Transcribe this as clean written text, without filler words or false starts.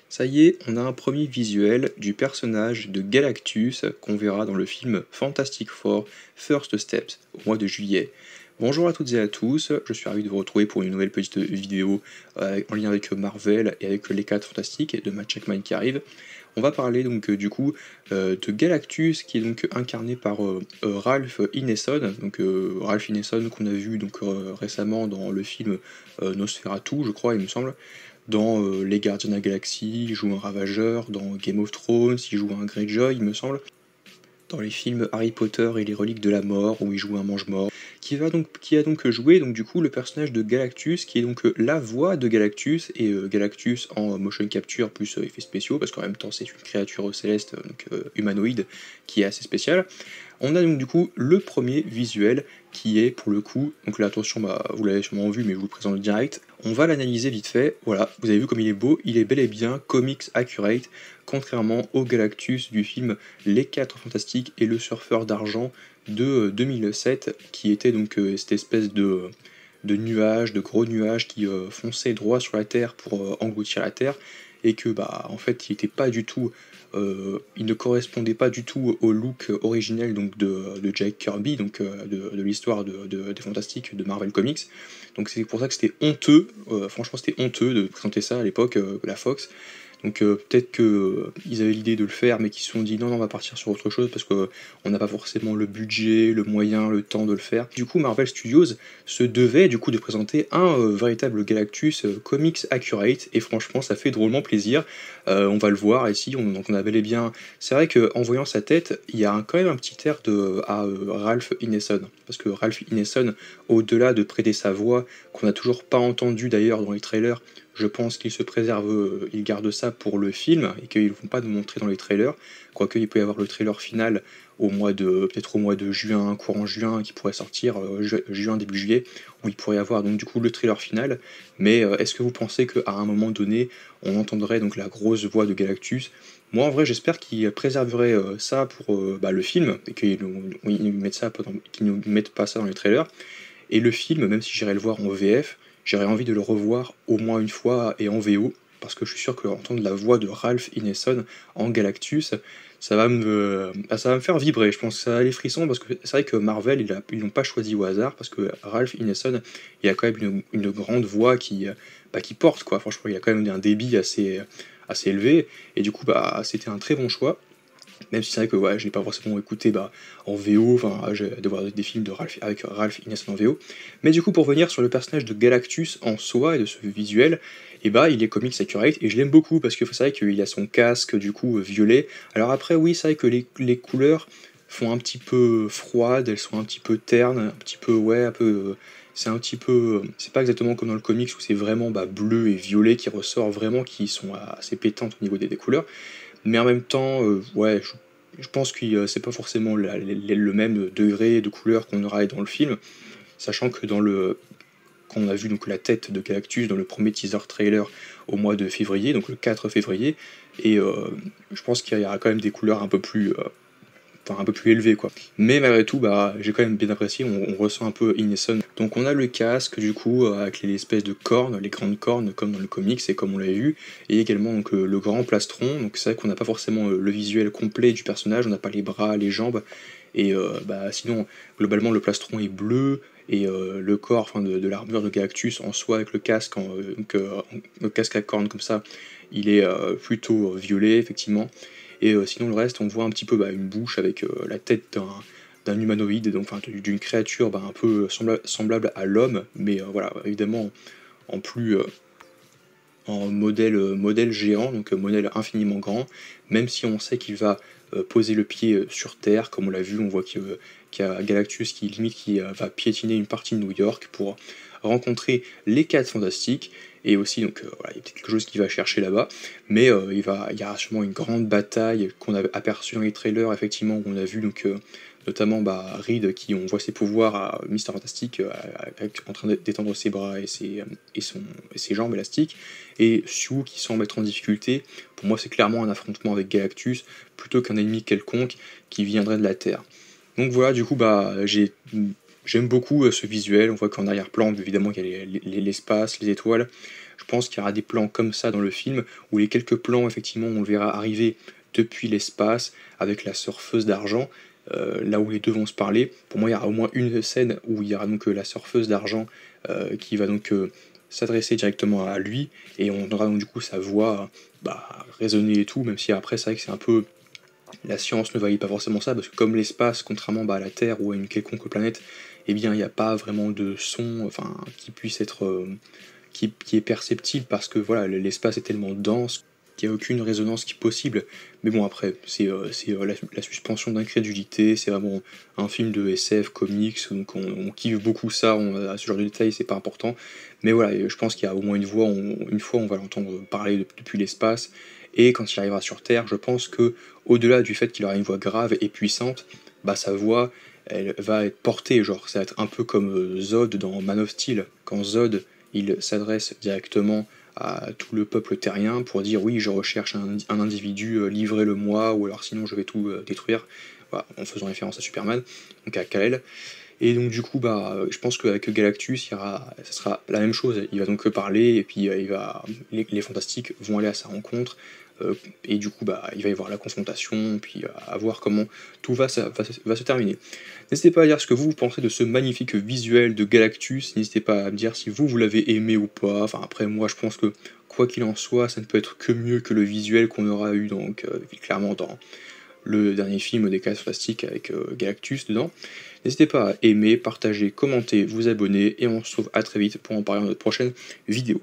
Ça y est, on a un premier visuel du personnage de Galactus qu'on verra dans le film Fantastic Four First Steps au mois de juillet. Bonjour à toutes et à tous, je suis ravi de vous retrouver pour une nouvelle petite vidéo en lien avec Marvel et avec les 4 Fantastiques de Matt Shakman qui arrive. On va parler donc de Galactus qui est donc incarné par Ralph Ineson, Ralph Ineson qu'on a vu récemment dans le film Nosferatu, je crois, il me semble. Dans Les Gardiens de la Galaxie, il joue un ravageur, dans Game of Thrones, il joue un Greyjoy, il me semble. Dans les films Harry Potter et les Reliques de la Mort, où il joue un mange-mort, qui a donc joué le personnage de Galactus, qui est donc la voix de Galactus, et Galactus en motion capture plus effets spéciaux, parce qu'en même temps c'est une créature céleste, humanoïde, qui est assez spéciale. On a donc du coup le premier visuel qui est pour le coup, donc là attention, vous l'avez sûrement vu mais je vous le présente direct, on va l'analyser vite fait, voilà, vous avez vu comme il est beau, il est bel et bien comics accurate, contrairement au Galactus du film Les 4 Fantastiques et le Surfeur d'Argent de 2007, qui était donc cette espèce de nuages, de gros nuages qui fonçaient droit sur la Terre pour engloutir la Terre, et que en fait il était pas du tout il ne correspondait pas du tout au look originel de Jack Kirby, de l'histoire des Fantastiques de Marvel Comics. Donc c'est pour ça que c'était honteux, franchement c'était honteux de présenter ça à l'époque, la Fox. Donc peut-être qu'ils avaient l'idée de le faire, mais qu'ils se sont dit non, on va partir sur autre chose parce qu'on n'a pas forcément le budget, le moyen, le temps de le faire. Du coup, Marvel Studios se devait du coup de présenter un véritable Galactus comics accurate, et franchement, ça fait drôlement plaisir. On va le voir ici, donc on a bel et bien. C'est vrai qu'en voyant sa tête, il y a quand même un petit air à Ralph Ineson, parce que Ralph Ineson, au-delà de prêter sa voix, qu'on n'a toujours pas entendu d'ailleurs dans les trailers, je pense qu'il se préserve, il garde ça pour le film et qu'ils ne vont pas nous montrer dans les trailers. Quoique il peut y avoir le trailer final peut-être au mois de juin, courant juin, qui pourrait sortir, juin, début juillet, où il pourrait y avoir donc du coup le trailer final. Mais est-ce que vous pensez qu'à un moment donné, on entendrait donc la grosse voix de Galactus? Moi en vrai j'espère qu'ils préserveraient ça pour le film, et qu'ils ne mettent pas ça dans les trailers. Et le film, même si j'irai le voir en VF, j'aurais envie de le revoir au moins une fois et en VO, parce que je suis sûr que entendre la voix de Ralph Ineson en Galactus, ça va me faire vibrer. Je pense que ça a les frissons, parce que c'est vrai que Marvel, ils l'ont pas choisi au hasard, parce que Ralph Ineson, il a quand même une grande voix qui porte, quoi. Franchement, il a quand même un débit assez élevé, et du coup, c'était un très bon choix. Même si c'est vrai que ouais, je n'ai pas forcément écouté en VO, de voir des films avec Ralph Ineson en VO. Mais du coup, pour venir sur le personnage de Galactus en soi et de ce visuel, il est comics accurate et je l'aime beaucoup parce que c'est vrai qu'il a son casque du coup violet. Alors après, oui, c'est vrai que les couleurs font un petit peu froides, elles sont un petit peu ternes, un petit peu, ouais, un peu. C'est un petit peu. C'est pas exactement comme dans le comics où c'est vraiment bleu et violet qui ressort vraiment, qui sont assez pétantes au niveau des couleurs. Mais en même temps, ouais, je pense que c'est pas forcément le même degré de couleur qu'on aura dans le film, sachant que quand on a vu donc la tête de Galactus dans le premier teaser trailer au mois de février, donc le 4 février, et je pense qu'il y aura quand même des couleurs un peu plus élevé quoi. Mais malgré tout, j'ai quand même bien apprécié, on ressent un peu Ineson. Donc on a le casque du coup avec les espèces de cornes, les grandes cornes comme dans le comics et comme on l'avait vu, et également donc le grand plastron. Donc c'est vrai qu'on n'a pas forcément le visuel complet du personnage, on n'a pas les bras, les jambes, et sinon globalement le plastron est bleu. Et le corps de l'armure de Galactus en soi avec le casque, le casque à cornes comme ça, il est plutôt violet effectivement. Et sinon, le reste, on voit un petit peu une bouche avec la tête d'un humanoïde, donc d'une créature un peu semblable à l'homme, mais voilà, évidemment en plus en modèle géant, donc modèle infiniment grand, même si on sait qu'il va poser le pied sur Terre, comme on l'a vu, on voit qu'il y a Galactus qui va piétiner une partie de New York pour rencontrer les 4 Fantastiques, et aussi donc voilà, il y a peut-être quelque chose qu'il va chercher là-bas, mais il y aura sûrement une grande bataille qu'on a aperçue dans les trailers, effectivement, où on a vu notamment Reed qui on voit ses pouvoirs à Mister Fantastic en train d'étendre ses bras et ses jambes élastiques, et Sue qui semble être en difficulté. Pour moi c'est clairement un affrontement avec Galactus plutôt qu'un ennemi quelconque qui viendrait de la Terre. Donc voilà, du coup j'aime beaucoup ce visuel. On voit qu'en arrière-plan évidemment il y a l'espace, les étoiles. Je Je pense qu'il y aura des plans comme ça dans le film, où les quelques plans, effectivement, on le verra arriver depuis l'espace, avec la surfeuse d'argent, là où les deux vont se parler. Pour moi, il y aura au moins une scène où il y aura donc la surfeuse d'argent qui va donc s'adresser directement à lui, et on aura donc du coup sa voix résonner et tout, même si après c'est vrai que c'est un peu... La science ne valide pas forcément ça, parce que comme l'espace, contrairement à la Terre ou à une quelconque planète, eh bien il n'y a pas vraiment de son enfin, qui puisse être... qui est perceptible, parce que voilà, l'espace est tellement dense qu'il n'y a aucune résonance qui est possible. Mais bon, après, c'est la suspension d'incrédulité, c'est vraiment un film de SF, comics, donc on kiffe beaucoup ça, ce genre de détails, c'est pas important. Mais voilà, je pense qu'il y a au moins une voix, une fois on va l'entendre parler depuis l'espace, et quand il arrivera sur Terre, je pense que au-delà du fait qu'il aura une voix grave et puissante, sa voix, elle va être portée, genre, ça va être un peu comme Zod dans Man of Steel, quand Zod il s'adresse directement à tout le peuple terrien pour dire oui, je recherche un individu, livrez-le-moi, ou alors sinon je vais tout détruire, voilà, en faisant référence à Superman, donc à Kal-El. Et donc du coup, je pense qu'avec Galactus, ça sera la même chose. Il va donc parler, et puis les Fantastiques vont aller à sa rencontre, et du coup, il va y avoir la confrontation, puis à voir comment tout va se terminer. N'hésitez pas à dire ce que vous pensez de ce magnifique visuel de Galactus, n'hésitez pas à me dire si vous l'avez aimé ou pas. Enfin après, moi je pense que quoi qu'il en soit, ça ne peut être que mieux que le visuel qu'on aura eu donc clairement dans le dernier film des 4 Fantastiques avec Galactus dedans. N'hésitez pas à aimer, partager, commenter, vous abonner, et on se retrouve à très vite pour en parler dans notre prochaine vidéo.